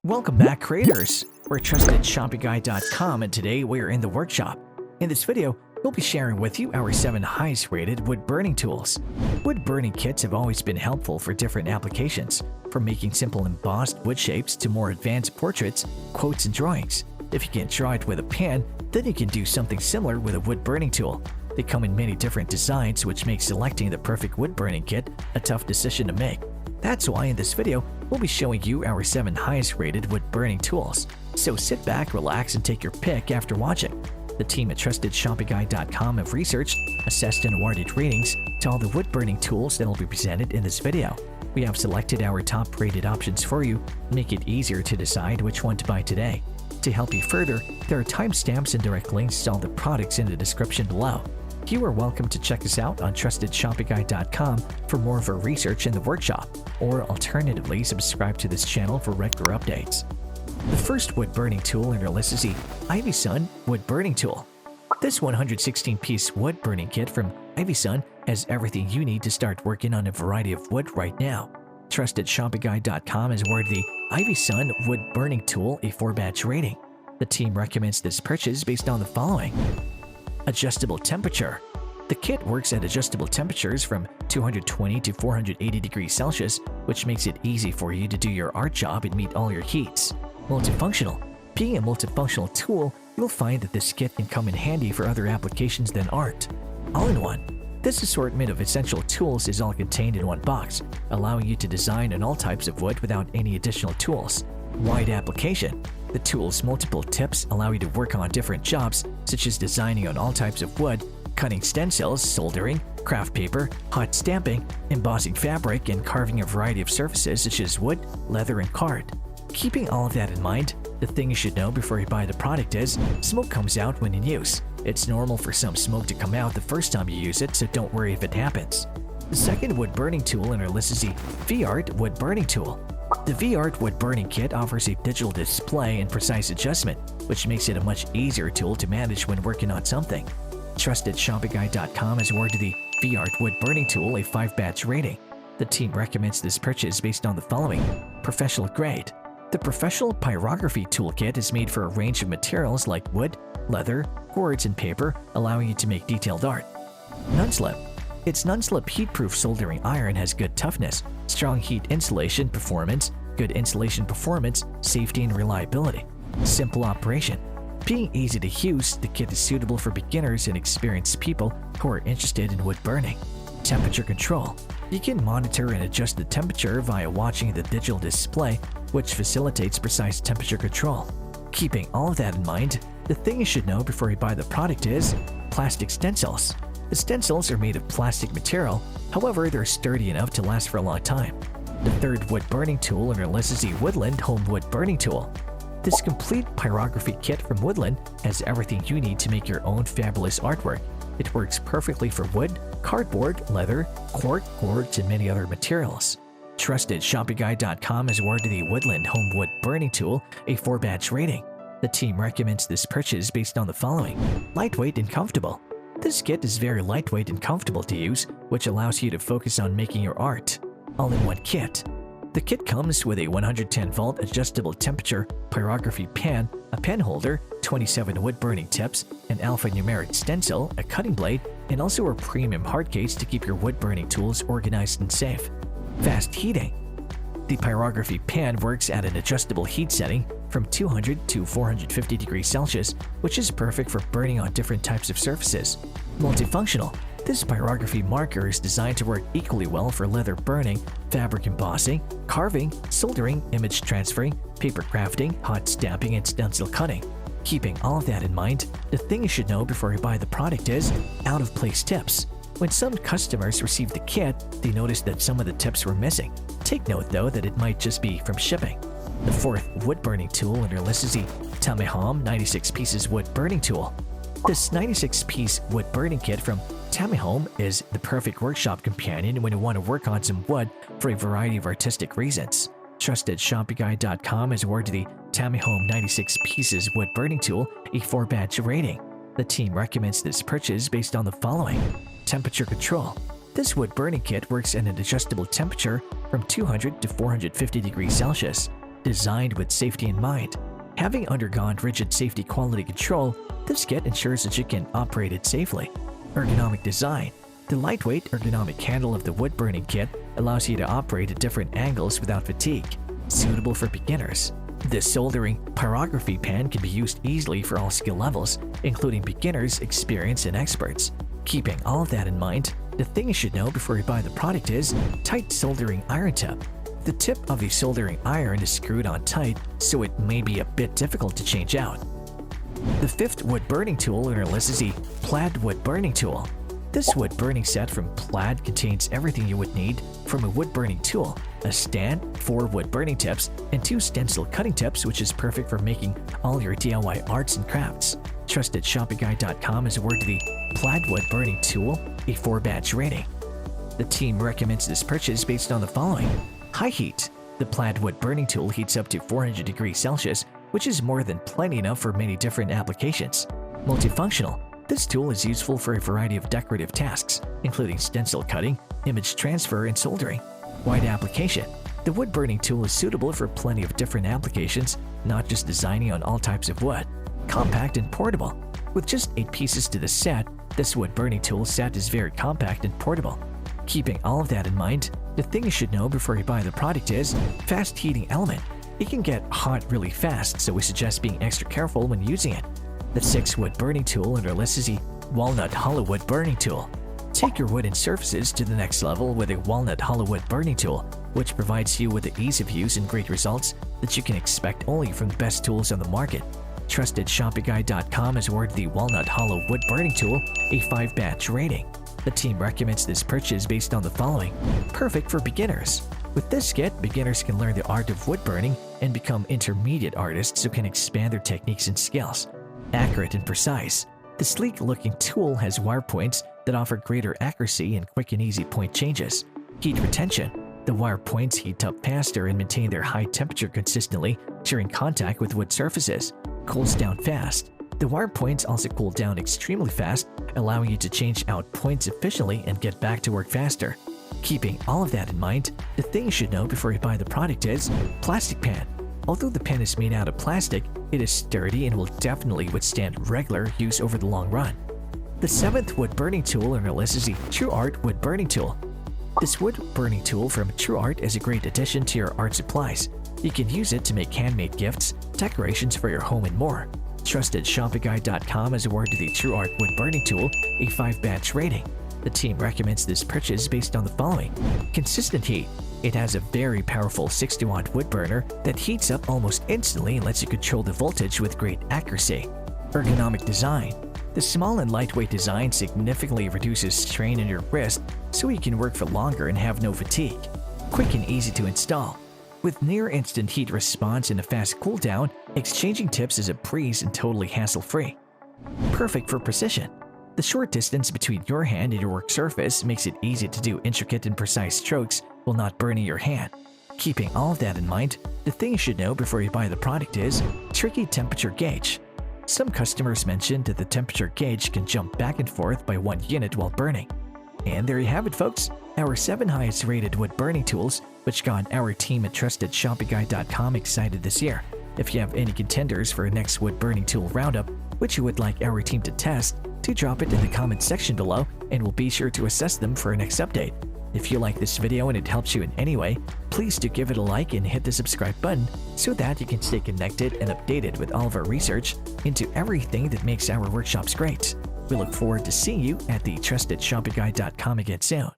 Welcome back, creators! We're TrustedShoppingGuide.com, and today we're in the workshop. In this video, we'll be sharing with you our 7 highest rated wood burning tools. Wood burning kits have always been helpful for different applications, from making simple embossed wood shapes to more advanced portraits, quotes, and drawings. If you can't draw it with a pen, then you can do something similar with a wood burning tool. They come in many different designs, which makes selecting the perfect wood burning kit a tough decision to make. That's why in this video, we'll be showing you our 7 highest rated wood burning tools. So sit back, relax, and take your pick after watching. The team at TrustedShoppingGuide.com have researched, assessed, and awarded ratings to all the wood burning tools that will be presented in this video. We have selected our top rated options for you to make it easier to decide which one to buy today. To help you further, there are timestamps and direct links to all the products in the description below. You are welcome to check us out on TrustedShoppingGuide.com for more of our research in the workshop, or alternatively subscribe to this channel for regular updates. The first wood burning tool in our list is the IVSUN wood burning tool. This 116-piece wood burning kit from IVSUN has everything you need to start working on a variety of wood right now. TrustedShoppingGuide.com has awarded the IVSUN wood burning tool a 4-batch rating. The team recommends this purchase based on the following. Adjustable temperature. The kit works at adjustable temperatures from 220 to 480 degrees Celsius, which makes it easy for you to do your art job and meet all your heats. Multifunctional. Being a multifunctional tool, you'll find that this kit can come in handy for other applications than art. All-in-one. This assortment of essential tools is all contained in one box, allowing you to design on all types of wood without any additional tools. Wide application. The tool's multiple tips allow you to work on different jobs, such as designing on all types of wood, cutting stencils, soldering, craft paper, hot stamping, embossing fabric, and carving a variety of surfaces such as wood, leather, and card. Keeping all of that in mind, the thing you should know before you buy the product is smoke comes out when in use. It's normal for some smoke to come out the first time you use it, so don't worry if it happens. The second wood burning tool in our list is the Viiart wood burning tool. The Viiart wood burning kit offers a digital display and precise adjustment, which makes it a much easier tool to manage when working on something. TrustedShoppingGuide.com has awarded the Viiart wood burning tool a 5-batch rating. The team recommends this purchase based on the following. Professional grade. The Professional Pyrography toolkit is made for a range of materials like wood, leather, cords, and paper, allowing you to make detailed art. Non-slip. Its non-slip heat-proof soldering iron has good toughness, strong heat insulation performance, good insulation performance, safety, and reliability. Simple operation. Being easy to use, the kit is suitable for beginners and experienced people who are interested in wood burning. Temperature control. You can monitor and adjust the temperature via watching the digital display, which facilitates precise temperature control. Keeping all of that in mind, the thing you should know before you buy the product is plastic stencils. The stencils are made of plastic material, however, they're sturdy enough to last for a long time. The third wood burning tool in our list is the Woodland home wood burning tool. This complete pyrography kit from Woodland has everything you need to make your own fabulous artwork. It works perfectly for wood, cardboard, leather, cork, cords, and many other materials. TrustedShoppingGuide.com has awarded the Woodland home wood burning tool a 4-batch rating. The team recommends this purchase based on the following. Lightweight and comfortable. This kit is very lightweight and comfortable to use, which allows you to focus on making your art. All-in-one kit. The kit comes with a 110-volt adjustable temperature pyrography pan, a pen holder, 27 wood-burning tips, an alphanumeric stencil, a cutting blade, and also a premium hard case to keep your wood-burning tools organized and safe. Fast heating. The pyrography pan works at an adjustable heat setting from 200 to 450 degrees Celsius, which is perfect for burning on different types of surfaces. Multifunctional. This pyrography marker is designed to work equally well for leather burning, fabric embossing, carving, soldering, image transferring, paper crafting, hot stamping, and stencil cutting. Keeping all of that in mind, the thing you should know before you buy the product is out-of-place tips. When some customers received the kit, they noticed that some of the tips were missing. Take note, though, that it might just be from shipping. The fourth wood burning tool in our list is the TAMEHOM 96 pieces wood burning tool. This 96-piece wood burning kit from TAMEHOM is the perfect workshop companion when you want to work on some wood for a variety of artistic reasons. TrustedShoppingGuide.com has awarded the TAMEHOM 96 pieces wood burning tool a 4-batch rating. The team recommends this purchase based on the following. Temperature control. This wood burning kit works at an adjustable temperature from 200 to 450 degrees Celsius. Designed with safety in mind. Having undergone rigid safety quality control, this kit ensures that you can operate it safely. Ergonomic design. The lightweight ergonomic handle of the wood-burning kit allows you to operate at different angles without fatigue. Suitable for beginners. The soldering pyrography pan can be used easily for all skill levels, including beginners, experienced, and experts. Keeping all of that in mind, the thing you should know before you buy the product is tight soldering iron tip. The tip of the soldering iron is screwed on tight, so it may be a bit difficult to change out. The fifth wood burning tool in our list is the Plaid wood burning tool. This wood burning set from Plaid contains everything you would need from a wood burning tool: a stand, 4 wood burning tips, and 2 stencil cutting tips, which is perfect for making all your DIY arts and crafts. Trusted ShoppingGuide.com has awarded the Plaid wood burning tool a 4-batch rating. The team recommends this purchase based on the following. High heat. The Plaid wood burning tool heats up to 400 degrees Celsius, which is more than plenty enough for many different applications. Multifunctional. This tool is useful for a variety of decorative tasks, including stencil cutting, image transfer, and soldering. Wide application. The wood burning tool is suitable for plenty of different applications, not just designing on all types of wood. Compact and portable. With just 8 pieces to the set, this wood burning tool set is very compact and portable. Keeping all of that in mind, the thing you should know before you buy the product is fast heating element. It can get hot really fast, so we suggest being extra careful when using it. The 6th wood burning tool on our list is the Walnut hollow wood burning tool. Take your wooden surfaces to the next level with a Walnut hollow wood burning tool, which provides you with the ease of use and great results that you can expect only from the best tools on the market. Trusted ShoppingGuide.com has awarded the Walnut hollow wood burning tool a 5-batch rating. The team recommends this purchase based on the following. Perfect for beginners. With this kit, beginners can learn the art of wood burning and become intermediate artists who can expand their techniques and skills. Accurate and precise. The sleek-looking tool has wire points that offer greater accuracy and quick and easy point changes. Heat retention. The wire points heat up faster and maintain their high temperature consistently during contact with wood surfaces. Cools down fast. The wire points also cool down extremely fast, allowing you to change out points efficiently and get back to work faster. Keeping all of that in mind, the thing you should know before you buy the product is plastic pan. Although the pen is made out of plastic, it is sturdy and will definitely withstand regular use over the long run. The 7th wood burning tool on our list is the TRUArt wood burning tool. This wood burning tool from TRUArt is a great addition to your art supplies. You can use it to make handmade gifts, decorations for your home, and more. Trusted ShoppingGuide.com has awarded the TRUArt wood burning tool a 5-batch rating. The team recommends this purchase based on the following. Consistent heat. It has a very powerful 60-watt wood burner that heats up almost instantly and lets you control the voltage with great accuracy. Ergonomic design. The small and lightweight design significantly reduces strain in your wrist so you can work for longer and have no fatigue. Quick and easy to install. With near-instant heat response and a fast cool-down, exchanging tips is a breeze and totally hassle-free. Perfect for precision. The short distance between your hand and your work surface makes it easy to do intricate and precise strokes while not burning your hand. Keeping all of that in mind, the thing you should know before you buy the product is tricky temperature gauge. Some customers mentioned that the temperature gauge can jump back and forth by 1 unit while burning. And there you have it, folks, our 7 highest rated wood burning tools, which got our team at TrustedShoppingGuide.com excited this year. If you have any contenders for a next wood burning tool roundup, which you would like our team to test, do drop it in the comment section below and we'll be sure to assess them for our next update. If you like this video and it helps you in any way, please do give it a like and hit the subscribe button so that you can stay connected and updated with all of our research into everything that makes our workshops great. We look forward to seeing you at the TrustedShoppingGuide.com again soon.